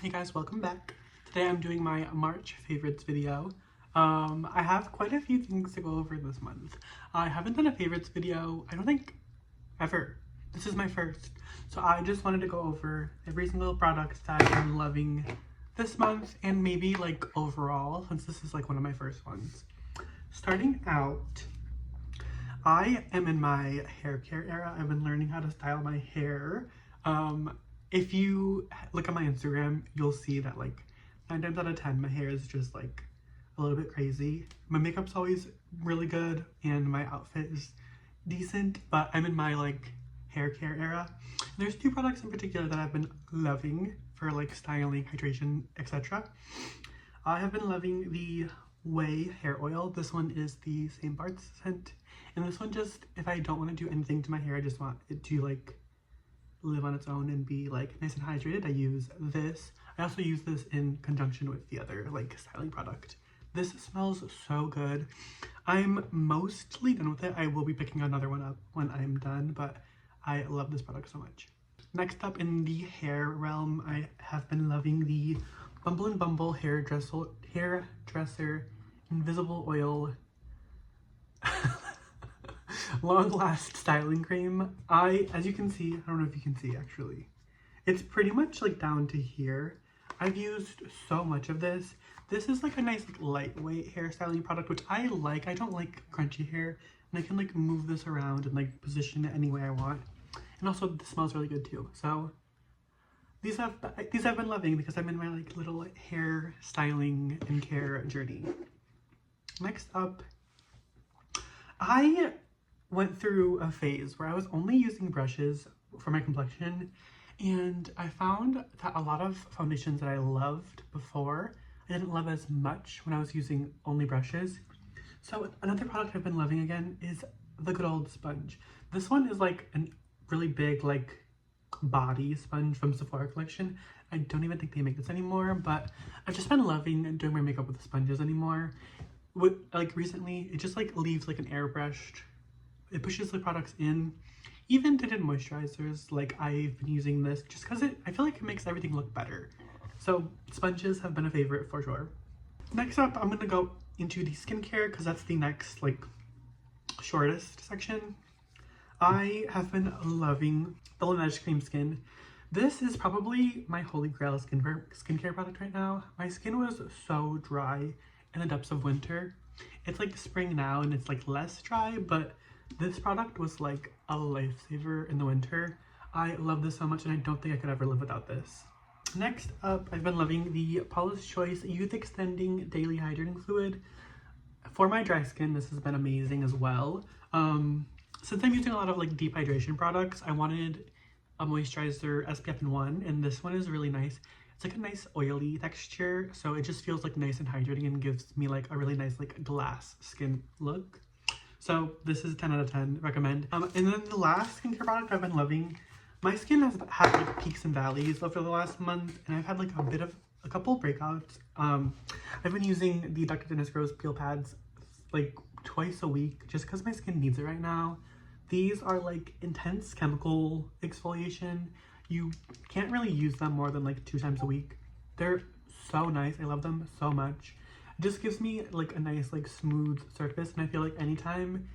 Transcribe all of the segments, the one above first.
Hey guys, welcome back. Today I'm doing my March favorites video. I have quite a few things to go over this month. I haven't done a favorites video, I don't think, ever. This is my first. So I just wanted to go over every single product that I'm loving this month and maybe like overall, since this is like one of my first ones. Starting out, I am in my hair care era. I've been learning how to style my hair. If you look at my Instagram, you'll see that like 9 times out of 10, my hair is just like a little bit crazy. My makeup's always really good and my outfit is decent, but I'm in my like hair care era. And there's 2 products in particular that I've been loving for like styling, hydration, etc. I have been loving the Way hair oil. This one is the Same Parts scent. And this one just, if I don't want to do anything to my hair, I just want it to like live on its own and be like nice and hydrated, I use this. I also use this in conjunction with the other like styling product. This smells so good. I'm mostly done with it. I will be picking another one up when I'm done, but I love this product so much. Next up in the hair realm, I have been loving the Bumble & Bumble hairdresser invisible oil long last styling cream. As you can see, I don't know if you can see actually, it's pretty much like down to here. I've used so much of this. This is like a nice like lightweight hair styling product, which I like. I don't like crunchy hair, and I can like move this around and like position it any way I want. And also this smells really good too. So these I've been loving because I'm in my like little hair styling and care journey. Next up, I went through a phase where I was only using brushes for my complexion, and I found that a lot of foundations that I loved before, I didn't love as much when I was using only brushes. So another product I've been loving again is the good old sponge. This one is like a really big like body sponge from Sephora collection. I don't even think they make this anymore, but I've just been loving doing my makeup with sponges anymore. Like recently, it just like leaves like an airbrushed. It pushes the products in. Even tinted moisturizers, like I've been using this just because I feel like it makes everything look better. So sponges have been a favorite for sure. Next up, I'm gonna go into the skincare because that's the next like shortest section. I have been loving the Laneige Cream Skin. This is probably my holy grail skincare product right now. My skin was so dry in the depths of winter. It's like spring now and it's like less dry, but this product was like a lifesaver in the winter. I love this so much and I don't think I could ever live without this. Next up, I've been loving the Paula's Choice Youth Extending Daily Hydrating Fluid. For my dry skin, this has been amazing as well. Since I'm using a lot of like deep hydration products, I wanted a moisturizer SPF in one, and this one is really nice. It's like a nice oily texture, so it just feels like nice and hydrating and gives me like a really nice like glass skin look. So this is 10 out of 10, recommend. And then the last skincare product I've been loving, my skin has had like peaks and valleys over the last month, and I've had like a couple breakouts. I've been using the Dr. Dennis Gross peel pads like twice a week just because my skin needs it right now. These are like intense chemical exfoliation. You can't really use them more than like 2 times a week. They're so nice. I love them so much. It just gives me like a nice like smooth surface, and I feel like anytime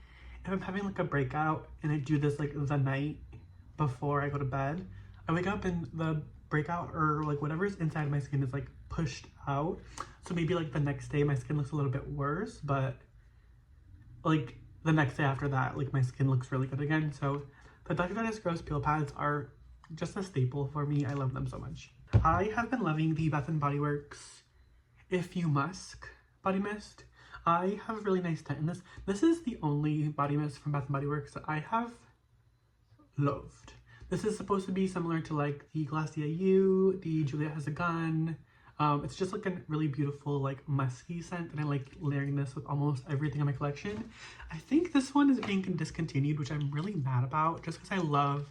if I'm having like a breakout and I do this like the night before I go to bed, I wake up and the breakout or like whatever's inside my skin is like pushed out. So maybe like the next day my skin looks a little bit worse, but like the next day after that, like my skin looks really good again. So the Dr. Dennis Gross peel pads are just a staple for me. I love them so much. I have been loving the Bath & Body Works If You Musk body mist. I have a really nice scent in this. This is the only body mist from Bath & Body Works that I have loved. This is supposed to be similar to like the Glacier U, the Juliet Has a Gun. It's just like a really beautiful like musky scent, and I like layering this with almost everything in my collection. I think this one is being discontinued, which I'm really mad about just because I love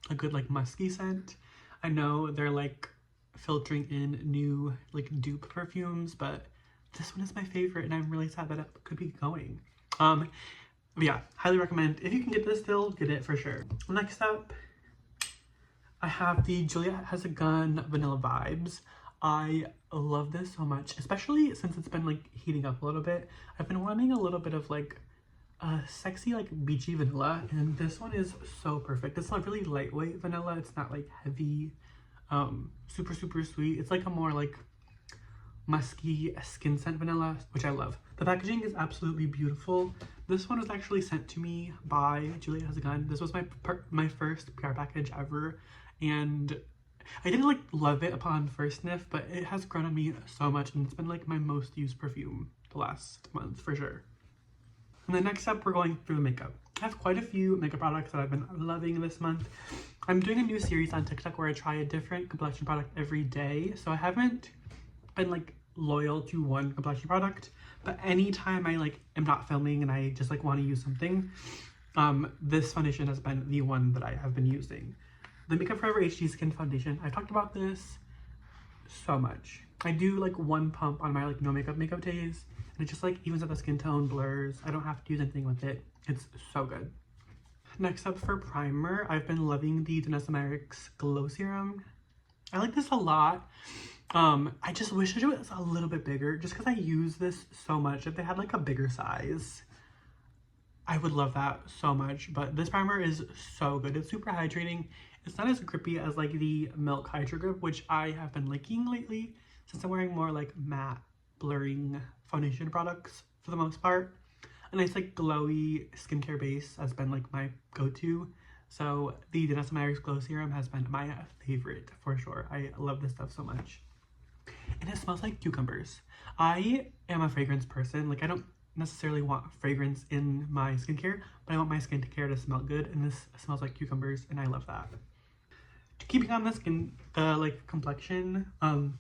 a good like musky scent. I know they're like filtering in new like dupe perfumes, but this one is my favorite and I'm really sad that it could be going. But yeah, highly recommend. If you can get this still, get it for sure. Next up, I have the Juliet Has a Gun Vanilla Vibes. I love this so much, especially since it's been like heating up a little bit. I've been wanting a little bit of like sexy like beachy vanilla, and this one is so perfect. It's not really lightweight vanilla, it's not like heavy, super sweet. It's like a more like musky skin scent vanilla, which I love. The packaging is absolutely beautiful. This one was actually sent to me by Juliet Has a Gun. This was my first PR package ever, and I didn't like love it upon first sniff, but it has grown on me so much, and it's been like my most used perfume the last month for sure. And the next up, we're going through the makeup. I have quite a few makeup products that I've been loving this month. I'm doing a new series on TikTok where I try a different complexion product every day, so I haven't been like loyal to one complexion product, but anytime I like am not filming and I just like want to use something, this foundation has been the one that I have been using. The Makeup Forever HD Skin Foundation. I talked about this so much. I do like one pump on my like no makeup days, and it just like evens out the skin tone, blurs. I don't have to use anything with it. It's so good. Next up for primer, I've been loving the Danessa Myricks Glow Serum. I like this a lot. I just wish it was a little bit bigger, just because I use this so much. If they had like a bigger size, I would love that so much. But this primer is so good. It's super hydrating. It's not as grippy as like the Milk Hydro Grip, which I have been liking lately since I'm wearing more like matte blurring foundation products for the most part. A nice like glowy skincare base has been like my go-to. So the Danessa Myricks Glow Serum has been my favorite for sure. I love this stuff so much. And it smells like cucumbers. I am a fragrance person. Like I don't necessarily want fragrance in my skincare, but I want my skincare to smell good, and this smells like cucumbers, and I love that. Keeping on the like complexion, I've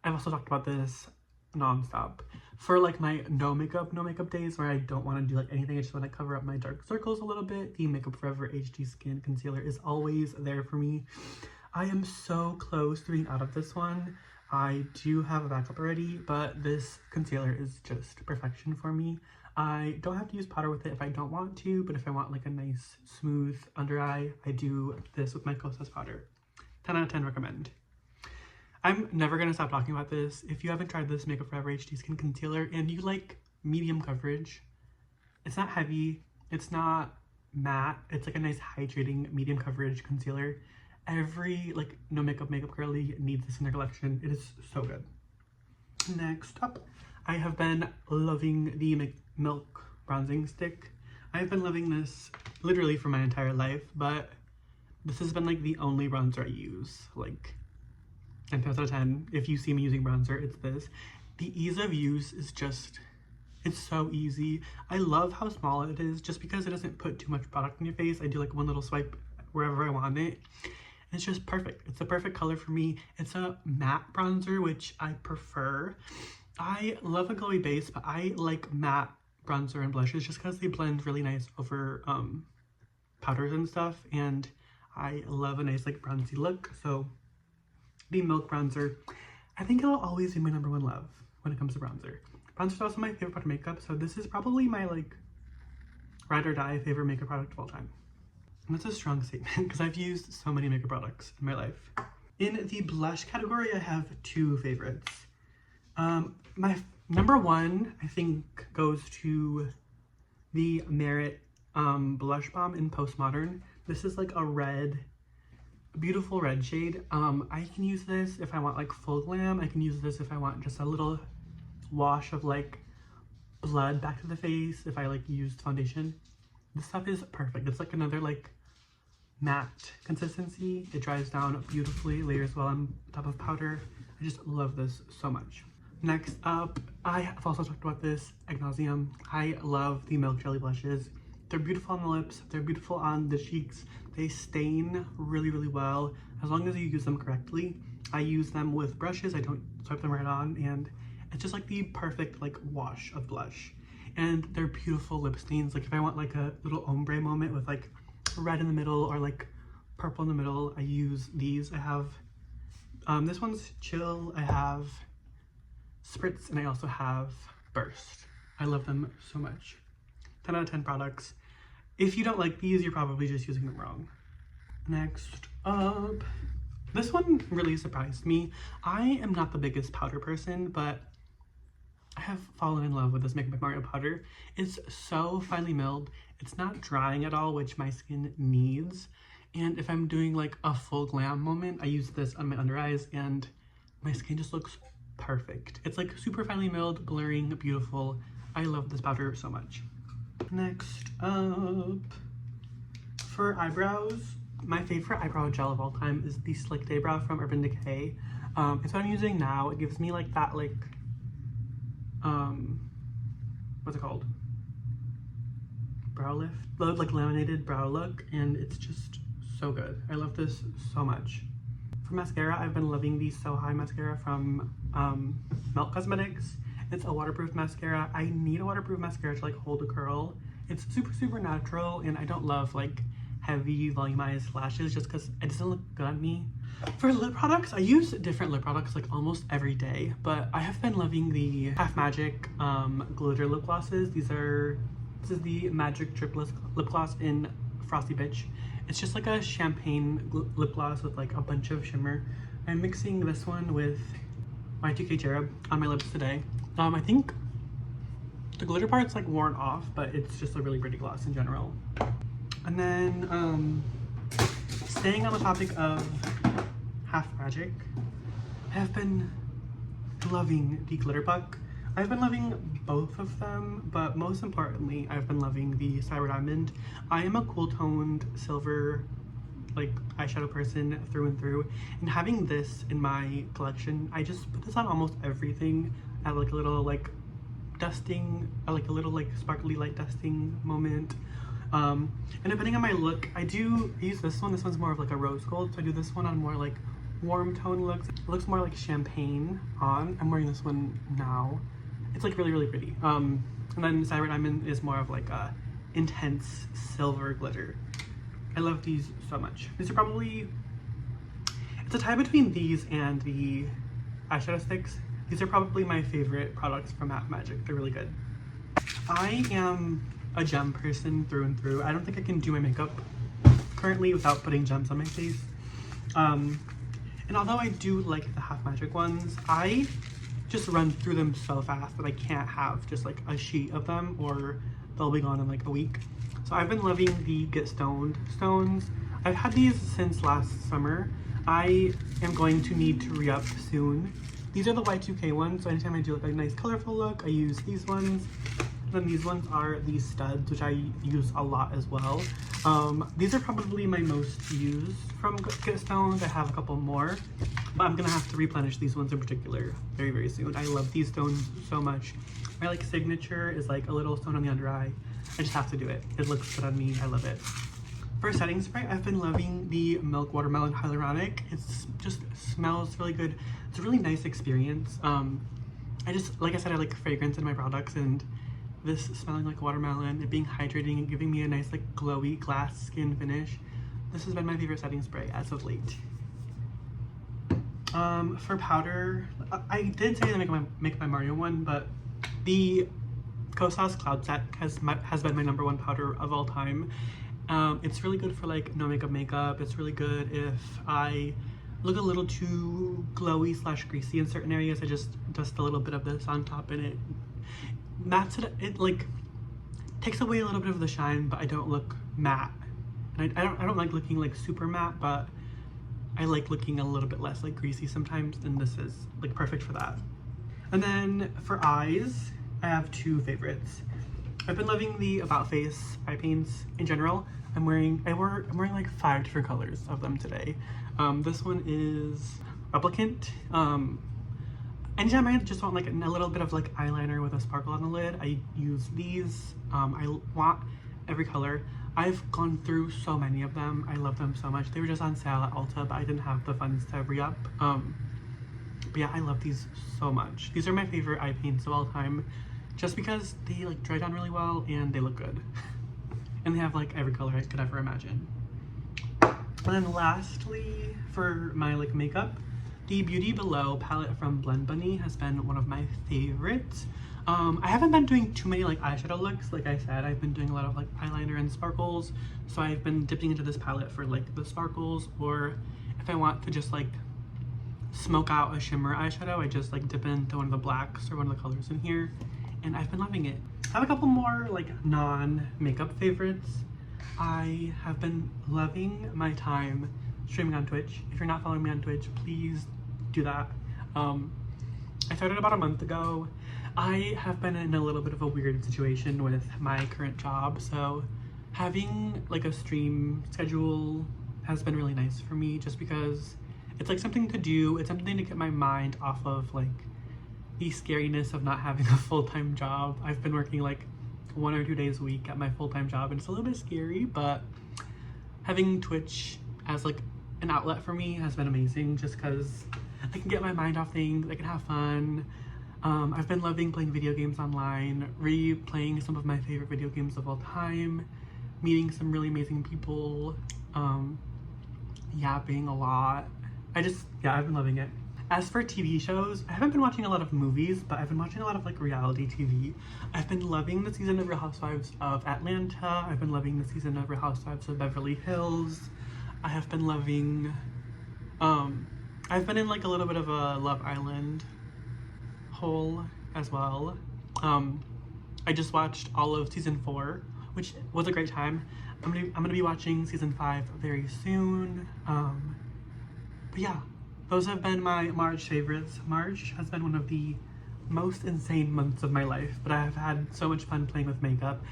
also talked about this nonstop. For like my no makeup days where I don't want to do like anything, I just want to cover up my dark circles a little bit, the Makeup Forever HD Skin Concealer is always there for me. I am so close to being out of this one. I do have a backup already, but this concealer is just perfection for me. I don't have to use powder with it if I don't want to, but if I want like a nice smooth under eye, I do this with my Kosas powder. 10 out of 10 recommend. I'm never going to stop talking about this. If you haven't tried this Makeup Forever HD Skin Concealer and you like medium coverage, it's not heavy, it's not matte, it's like a nice hydrating medium coverage concealer. Every like no makeup girly needs this in their collection. It is so good. Next up, I have been loving the Milk Bronzing Stick. I've been loving this literally for my entire life, but this has been like the only bronzer I use. Like 10 times out of 10, if you see me using bronzer, it's this. The ease of use is just, it's so easy. I love how small it is just because it doesn't put too much product in your face. I do like one little swipe wherever I want it. It's just perfect. It's the perfect color for me. It's a matte bronzer, which I prefer. I love a glowy base, but I like matte bronzer and blushes just because they blend really nice over powders and stuff, and I love a nice like bronzy look. So the Milk bronzer, I think it'll always be my number one love when it comes to bronzer. Bronzer is also my favorite part of makeup, so this is probably my like ride or die favorite makeup product of all time. And that's a strong statement because I've used so many makeup products in my life. In the blush category, I have two favorites. My number one, I think, goes to the Merit Blush Balm in Postmodern. This is like a red, beautiful red shade. I can use this if I want like full glam. I can use this if I want just a little wash of like blood back to the face if I like used foundation. This stuff is perfect. It's like another like matte consistency. It dries down beautifully, layers well on top of powder. I just love this so much. Next up, I have also talked about this ad nauseum. I love the Milk Jelly blushes. They're beautiful on the lips, they're beautiful on the cheeks. They stain really well as long as you use them correctly. I use them with brushes, I don't swipe them right on, and it's just like the perfect like wash of blush. And they're beautiful lip stains. Like if I want like a little ombre moment with like red in the middle or like purple in the middle, I use these. I have this one's Chill, I have Spritz, and I also have Burst. I love them so much. 10 out of 10 products. If you don't like these, you're probably just using them wrong. Next up, This one really surprised me. I am not the biggest powder person, but I have fallen in love with this Make by Mario powder. It's so finely milled. It's not drying at all, which my skin needs. And if I'm doing like a full glam moment, I use this on my under eyes and my skin just looks perfect. It's like super finely milled, blurring, beautiful. I love this powder so much. Next up, for eyebrows, my favorite eyebrow gel of all time is the Slick Day Brow from Urban Decay. It's what I'm using now. It gives me like that like, what's it called? Brow lift, like laminated brow look, and it's just so good. I love this so much. For mascara, I've been loving the So High mascara from Melt Cosmetics. It's a waterproof mascara. I need a waterproof mascara to like hold a curl. It's super natural, and I don't love like heavy volumized lashes just because it doesn't look good on me. For lip products, I use different lip products like almost every day, but I have been loving the Half Magic glitter lip glosses. This is the Magic Drip Lip Gloss in Frosty Bitch. It's just like a champagne lip gloss with like a bunch of shimmer. I'm mixing this one with Y2K Cherub on my lips today. I think the glitter part's like worn off, but it's just a really pretty gloss in general. And then staying on the topic of Half Magic, I have been loving the Glitter Puck. I've been loving both of them, but most importantly, I've been loving the Cyber Diamond. I am a cool toned silver like eyeshadow person through and through, and having this in my collection, I just put this on almost everything at like a little like dusting, like a little like sparkly light dusting moment. And depending on my look, I use this one. This one's more of like a rose gold, so I do this one on more like warm tone looks. It looks more like champagne on. I'm wearing this one now. It's like really pretty. And then Cyber Diamond is more of like a intense silver glitter. I love these so much. These are probably, it's a tie between these and the eyeshadow sticks. These are probably my favorite products from Half Magic. They're really good. I am a gem person through and through. I don't think I can do my makeup currently without putting gems on my face. And although I do like the Half Magic ones, I just run through them so fast that I can't have just like a sheet of them or they'll be gone in like a week. So I've been loving the Get Stoned stones. I've had these since last summer. I am going to need to re-up soon. These are the Y2K ones, so anytime I do like a nice colorful look, I use these ones. And then these ones are these studs, which I use a lot as well. These are probably my most used from Get Stoned. I have a couple more, but I'm gonna have to replenish these ones in particular very soon. I love these stones so much. My like signature is like a little stone on the under eye. I just have to do it. It looks good on me. I love it. For setting spray, I've been loving the Milk Watermelon Hyaluronic. It just smells really good. It's a really nice experience. Like I said, I like fragrance in my products, and this smelling like watermelon, it being hydrating and giving me a nice like glowy glass skin finish. This has been my favorite setting spray as of late. For powder, I did say the Make by Mario one, but the Kosas Cloud Set has been my #1 powder of all time. It's really good for like no makeup. It's really good if I look a little too glowy / greasy in certain areas. I just dust a little bit of this on top, and it mattes it. It like takes away a little bit of the shine, but I don't look matte. And I don't like looking like super matte, but I like looking a little bit less like greasy sometimes, and this is like perfect for that. And then for eyes, I have two favorites. I've been loving the About Face eye paints in general. I'm wearing like 5 different colors of them today. This one is Replicant. Anytime I just want like a little bit of like eyeliner with a sparkle on the lid, I use these. I want every color. I've gone through so many of them. I love them so much. They were just on sale at Ulta, but I didn't have the funds to re-up. But yeah, I love these so much. These are my favorite eye paints of all time, just because they like dry down really well and they look good. And they have like every color I could ever imagine. And then lastly, for my like makeup, the Beauty Below palette from Blend Bunny has been one of my favorites. I haven't been doing too many like eyeshadow looks. Like I said, I've been doing a lot of like eyeliner and sparkles. So I've been dipping into this palette for like the sparkles, or if I want to just like smoke out a shimmer eyeshadow, I just like dip into one of the blacks or one of the colors in here, and I've been loving it. I have a couple more like non-makeup favorites. I have been loving my time streaming on Twitch. If you're not following me on Twitch, please do that. I started about a month ago. I have been in a little bit of a weird situation with my current job, so having like a stream schedule has been really nice for me, just because it's like something to do. It's something to get my mind off of like the scariness of not having a full-time job. I've been working like 1 or 2 days a week at my full-time job, and it's a little bit scary, but having Twitch as like an outlet for me has been amazing, just because I can get my mind off things, I can have fun. I've been loving playing video games online, replaying some of my favorite video games of all time, meeting some really amazing people, yapping a lot. Yeah, I've been loving it. As for TV shows, I haven't been watching a lot of movies, but I've been watching a lot of like reality TV. I've been loving the season of Real Housewives of Atlanta. I've been loving the season of Real Housewives of Beverly Hills. I have been loving, I've been in like a little bit of a Love Island hole as well. I just watched all of season 4, which was a great time. I'm gonna be watching season 5 very soon. But yeah, those have been my March favorites. March has been one of the most insane months of my life, but I have had so much fun playing with makeup.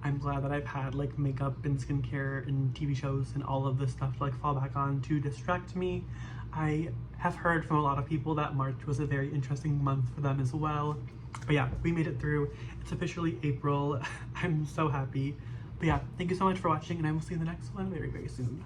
I'm glad that I've had like makeup and skincare and TV shows and all of this stuff to like fall back on to distract me. I have heard from a lot of people that March was a very interesting month for them as well. But yeah, we made it through. It's officially April. I'm so happy. But yeah, thank you so much for watching, and I will see you in the next one very, very soon.